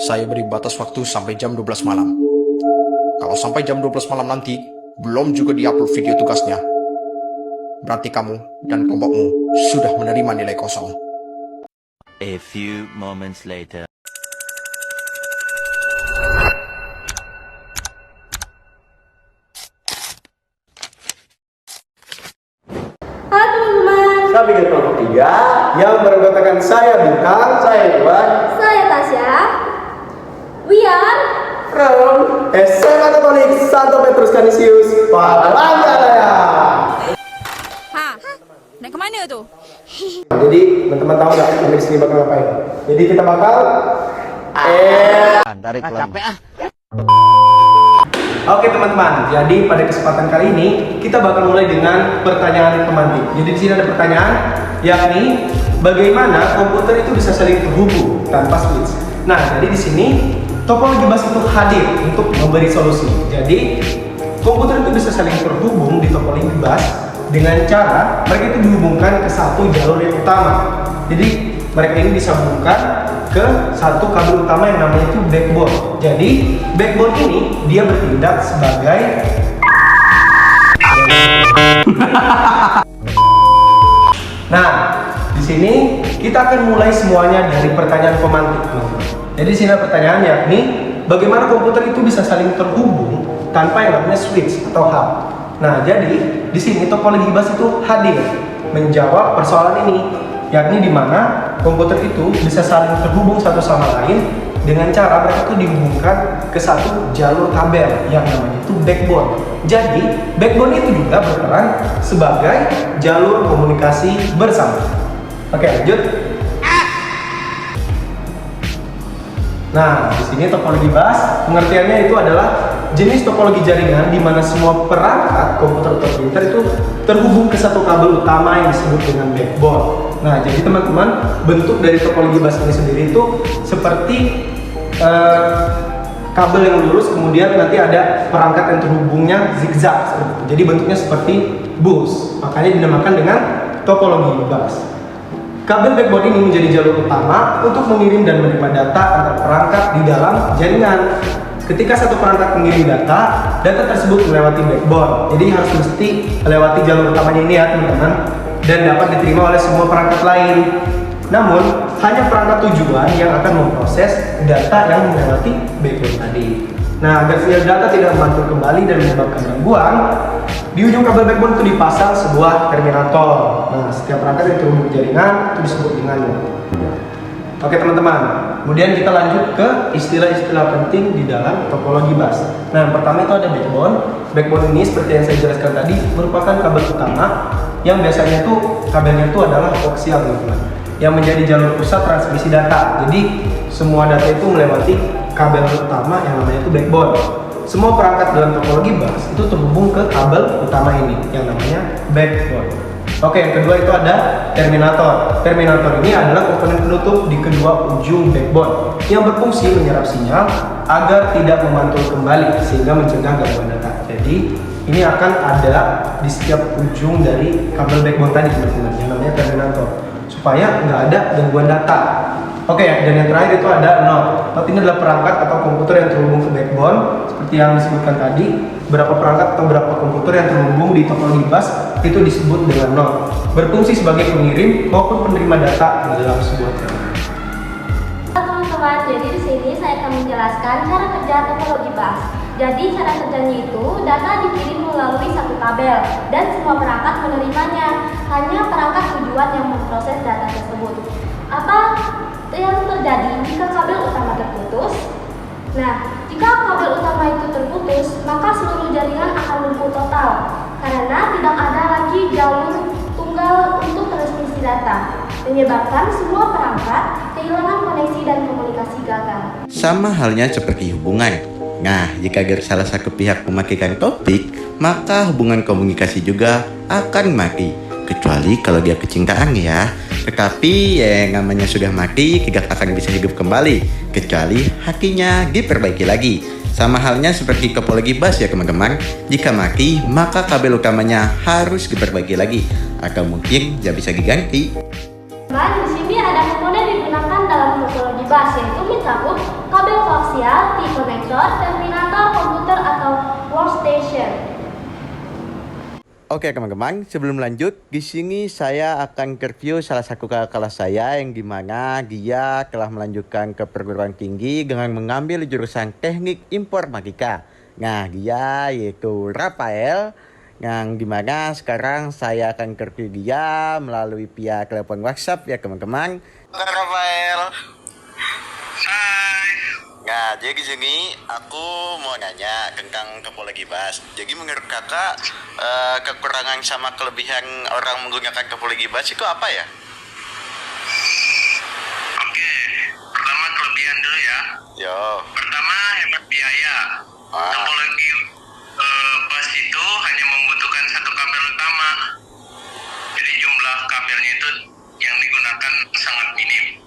Saya beri batas waktu sampai jam 12 malam. Kalau sampai jam 12 malam nanti, belum juga diupload video tugasnya, berarti kamu dan kelompokmu sudah menerima nilai kosong. A few moments later. Halo teman-teman, Kami ke kelompok 3 yang beranggotakan saya Bintang, saya Iwan, saya Tasya. We are from SMA Katolik Santo Petrus Canisius, Palangkaraya. Nak ke mana tu? Jadi teman-teman tahu nggak kami di sini bakal ngapain? Jadi kita bakal Oke teman-teman, jadi pada kesempatan kali ini kita bakal mulai dengan pertanyaan pemantik. Jadi di sini ada pertanyaan, yakni bagaimana komputer itu bisa saling terhubung tanpa switch. Nah, jadi di sini topologi bus itu hadir untuk memberi solusi. Jadi komputer itu bisa saling terhubung di topologi bus dengan cara mereka itu dihubungkan ke satu jalur yang utama. Jadi mereka ini disambungkan ke satu kabel utama yang namanya itu backbone. Jadi backbone ini dia bertindak sebagai Nah, di sini kita akan mulai semuanya dari pertanyaan pemantik. Jadi di sini ada pertanyaan, yakni bagaimana komputer itu bisa saling terhubung tanpa yang namanya switch atau hub. Nah, jadi di sini topologi bus itu hadir menjawab persoalan ini, yakni di mana komputer itu bisa saling terhubung satu sama lain dengan cara mereka itu dihubungkan ke satu jalur kabel yang namanya itu backbone. Jadi backbone itu juga berperan sebagai jalur komunikasi bersama. Oke, lanjut. Nah, di sini topologi bus pengertiannya itu adalah jenis topologi jaringan di mana semua perangkat komputer atau printer itu terhubung ke satu kabel utama yang disebut dengan backbone. Nah, jadi teman-teman, bentuk dari topologi bus ini sendiri itu seperti kabel yang lurus, kemudian nanti ada perangkat yang terhubungnya zigzag seperti itu. Jadi bentuknya seperti bus, makanya dinamakan dengan topologi bus. Kabel backbone ini menjadi jalur utama untuk mengirim dan menerima data antar perangkat di dalam jaringan. Ketika satu perangkat mengirim data tersebut melewati backbone. Jadi harus mesti melewati jalur utamanya ini ya teman-teman, dan dapat diterima oleh semua perangkat lain. Namun, hanya perangkat tujuan yang akan memproses data yang melewati backbone tadi. Nah, agar sinyal data tidak memantul kembali dan menyebabkan gangguan, di ujung kabel backbone itu dipasang sebuah terminator. Nah, setiap perangkat yang terhubung jaringan itu disebut dengannya. Oke teman-teman, kemudian kita lanjut ke istilah-istilah penting di dalam topologi bus. Nah, yang pertama itu ada backbone. Backbone ini seperti yang saya jelaskan tadi merupakan kabel utama yang biasanya tuh kabelnya itu adalah koaksial teman-teman, yang menjadi jalur pusat transmisi data. Jadi semua data itu melewati kabel utama yang namanya itu backbone. Semua perangkat dalam topologi bus itu terhubung ke kabel utama ini yang namanya backbone. Oke, yang kedua itu ada terminator. Terminator ini adalah komponen penutup di kedua ujung backbone yang berfungsi menyerap sinyal agar tidak memantul kembali sehingga mencegah gangguan data. Jadi ini akan ada di setiap ujung dari kabel backbone tadi teman-teman yang namanya terminator, supaya nggak ada gangguan data. Oke, dan yang terakhir itu ada node. Node ini adalah perangkat atau komputer yang terhubung ke backbone seperti yang disebutkan tadi. Berapa perangkat atau berapa komputer yang terhubung di topologi bus itu disebut dengan node. Berfungsi sebagai pengirim maupun penerima data di dalam sebuah jaringan. teman-teman, jadi di sini saya akan menjelaskan cara kerja topologi bus. Jadi cara kerjanya itu data dikirim melalui satu kabel dan semua perangkat menerimanya. Hanya perangkat tujuan yang memproses data tersebut. Apa yang terjadi jika kabel utama terputus? Nah, jika kabel utama itu terputus, maka seluruh jaringan akan lumpuh total karena tidak ada lagi jalur tunggal untuk transmisi data, menyebabkan semua perangkat kehilangan koneksi dan komunikasi gagal. Sama halnya seperti hubungan. Nah, jika salah satu pihak mematikan topik, maka hubungan komunikasi juga akan mati. Kecuali kalau dia kecintaan ya. Tetapi yang namanya sudah mati tidak akan bisa hidup kembali, kecuali hatinya diperbaiki lagi. Sama halnya seperti topologi bus ya teman-teman. Jika mati, maka kabel utamanya harus diperbaiki lagi, atau mungkin tidak bisa diganti. Di sini ada komponen digunakan dalam topologi bus. bus, yaitu mencakup kabel koaksial, T-konektor, terminator komputer atau workstation. Oke teman-teman, sebelum lanjut, di sini saya akan review salah satu kakak kelas saya yang dimana dia telah melanjutkan ke perguruan tinggi dengan mengambil jurusan teknik informatika. Nah, dia yaitu Rafael, yang dimana sekarang saya akan review dia melalui via telepon WhatsApp ya teman-teman. Rafael. Hai. Nah, jadi di sini aku mau nanya tentang topologi bus. Jadi menurut kakak, kekurangan sama kelebihan orang menggunakan topologi bus itu apa ya? Oke, pertama kelebihan dulu ya. Yo. Pertama hemat biaya. Topologi bus itu hanya membutuhkan satu kabel utama. Jadi jumlah kabelnya itu yang digunakan sangat minim.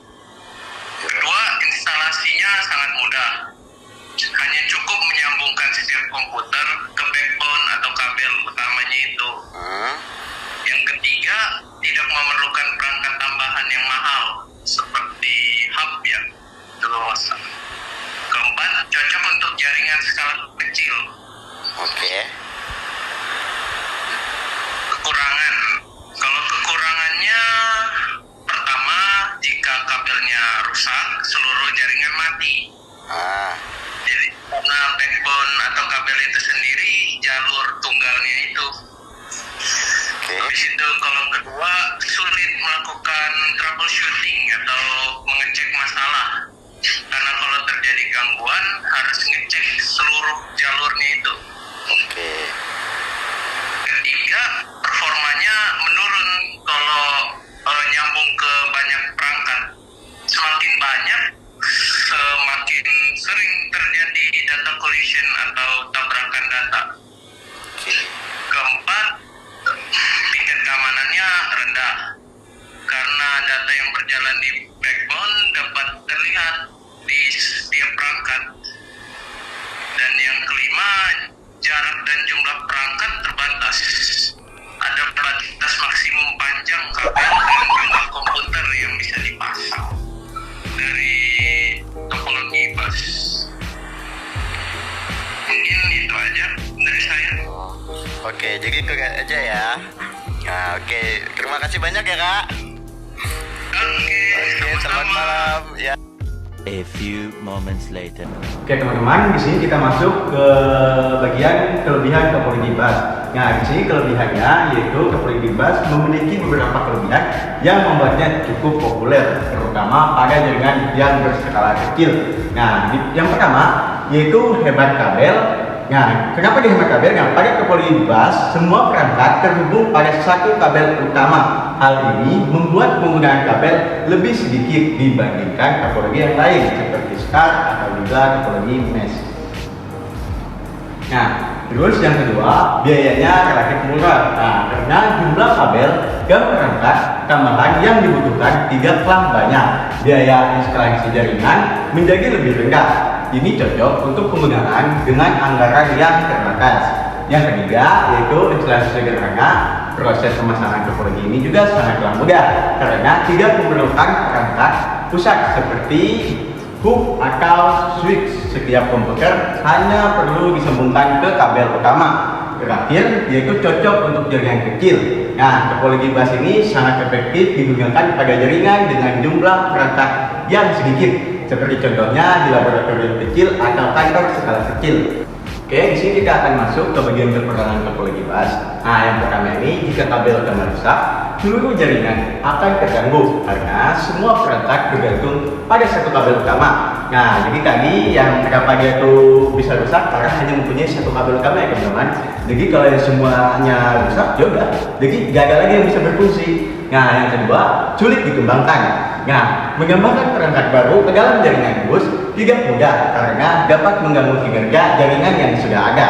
Kedua, instalasinya sangat mudah. Hanya cukup menyambungkan setiap komputer ke backbone atau kabel utamanya itu. Yang ketiga, tidak memerlukan perangkat tambahan yang mahal seperti hub ya. Keempat, cocok untuk jaringan skala kecil. Oke. Kekurangan. Kalau kekurangannya, pertama, jika kabelnya rusak, seluruh jaringan mati. Jadi karena backbone atau kabel itu sendiri, jalur tunggalnya itu. Habis itu kalau kedua, sulit melakukan troubleshooting atau mengecek masalah. Karena kalau terjadi gangguan, harus ngecek seluruh jalurnya itu. Ketiga, performanya menurun kalau nyambung ke banyak perangkat. Semakin banyak, semakin sering terjadi data collision atau tabrakan data. Keempat, tingkat keamanannya rendah karena data yang berjalan di backbone dapat terlihat di setiap perangkat. Dan yang kelima, jarak dan jumlah perangkat terbatas. Ada batas maksimum panjang kabel dan jumlah komputer yang bisa dipasang dari topologi bus. Mungkin itu aja dari saya. Oke, jadi itu aja ya. Nah, oke. Terima kasih banyak ya, Kak. Oke, Selamat malam. Ya. A few moments later. Oke teman-teman, di sini kita masuk ke bagian kelebihan topologi bus. Nah, di sini kelebihannya yaitu topologi bus memiliki beberapa kelebihan yang membuatnya cukup populer, terutama pada jaringan yang berskala kecil. Nah, yang pertama yaitu hemat kabel. Nah, kenapa dia hemat kabel? Nah, pada topologi bus semua perangkat terhubung pada satu kabel utama. Hal ini membuat penggunaan kabel lebih sedikit dibandingkan topologi yang lain seperti SCART atau juga topologi mesh. Nah, terus yang kedua, biayanya relatif murah. Nah, karena jumlah kabel dan perangkat tambahan yang dibutuhkan tidaklah banyak, biaya instalasi jaringan menjadi lebih rendah. Ini cocok untuk penggunaan dengan anggaran yang terbatas. Yang ketiga yaitu instalasi sederhana. Proses pemasangan topologi ini juga sangatlah mudah karena tidak memerlukan perangkat pusat seperti hub atau switch. Setiap komputer hanya perlu disambungkan ke kabel utama. Terakhir yaitu cocok untuk jaringan kecil. Nah, topologi bus ini sangat efektif digunakan pada jaringan dengan jumlah perangkat yang sedikit, seperti contohnya di laboratorium kecil atau kantor skala kecil. Oke, di sini kita akan masuk ke bagian kekurangan topologi bus. Nah, yang pertama ini, jika kabel utama rusak, seluruh jaringan akan terganggu karena semua perangkat bergantung pada satu kabel utama. Nah, jadi tadi yang kenapa dia tuh bisa rusak karena hanya mempunyai satu kabel utama ya teman-teman. Jadi kalau yang semuanya rusak, ya udah, jadi gak ada lagi yang bisa berfungsi. Nah, yang kedua, sulit dikembangkan. Nah, mengembangkan perangkat baru ke dalam jaringan bus tidak mudah karena dapat mengganggu kinerja jaringan yang sudah ada.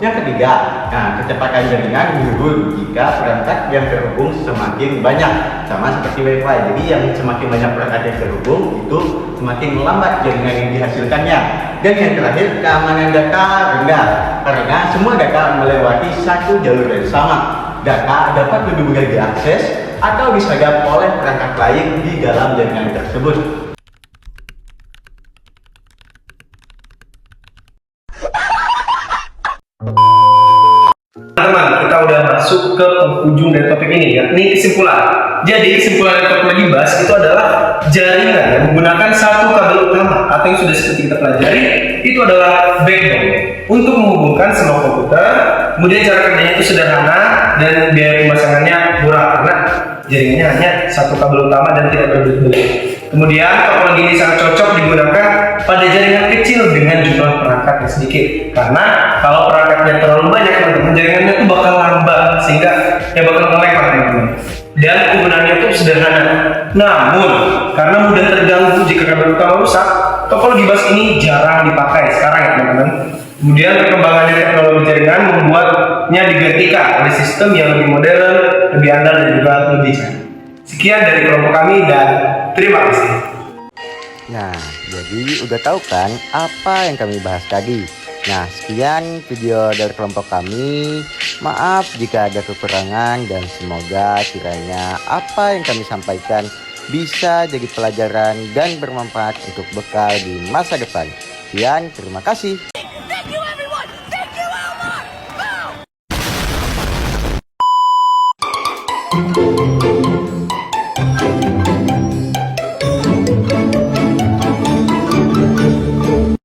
Yang ketiga, nah, kecepatan jaringan menurun jika perangkat yang terhubung semakin banyak, sama seperti WiFi. Jadi yang semakin banyak perangkat yang terhubung itu semakin lambat jaringan yang dihasilkannya. Dan yang terakhir, keamanan data rendah karena semua data melewati satu jalur yang sama. Data dapat lebih mudah diakses atau disergap oleh perangkat lain di dalam jaringan tersebut. Teman-teman, kita udah masuk ke penghujung dari topik ini, yakni kesimpulan. Jadi kesimpulan dari topologi bus itu adalah jaringan yang menggunakan satu kabel utama atau yang sudah seperti kita pelajari itu adalah backbone untuk menghubungkan semua komputer. Kemudian cara kerjanya itu sederhana dan biaya pemasangannya murah karena jaringannya hanya satu kabel utama dan tidak berbelit-belit. Kemudian topologi ini sangat cocok digunakan pada jaringan kecil dengan jumlah perangkat yang sedikit. Karena kalau perangkatnya terlalu banyak, teman-teman, jaringannya itu bakal lambat sehingga bakal nge-lag, teman-teman. Dan penggunaannya itu sederhana. Namun, karena mudah terganggu jika kabel utama rusak, topologi bus ini jarang dipakai sekarang ya, teman-teman. Kemudian perkembangannya teknologi jaringan membuatnya digantikan oleh sistem yang lebih modern, lebih andal dan juga lebih canggih. Sekian dari kelompok kami dan terima kasih. Nah, jadi udah tahu kan apa yang kami bahas tadi. Nah, sekian video dari kelompok kami. Maaf jika ada kekurangan dan semoga kiranya apa yang kami sampaikan bisa jadi pelajaran dan bermanfaat untuk bekal di masa depan. Sekian, terima kasih. Thank you, everyone! Thank you, Elmer! Boom!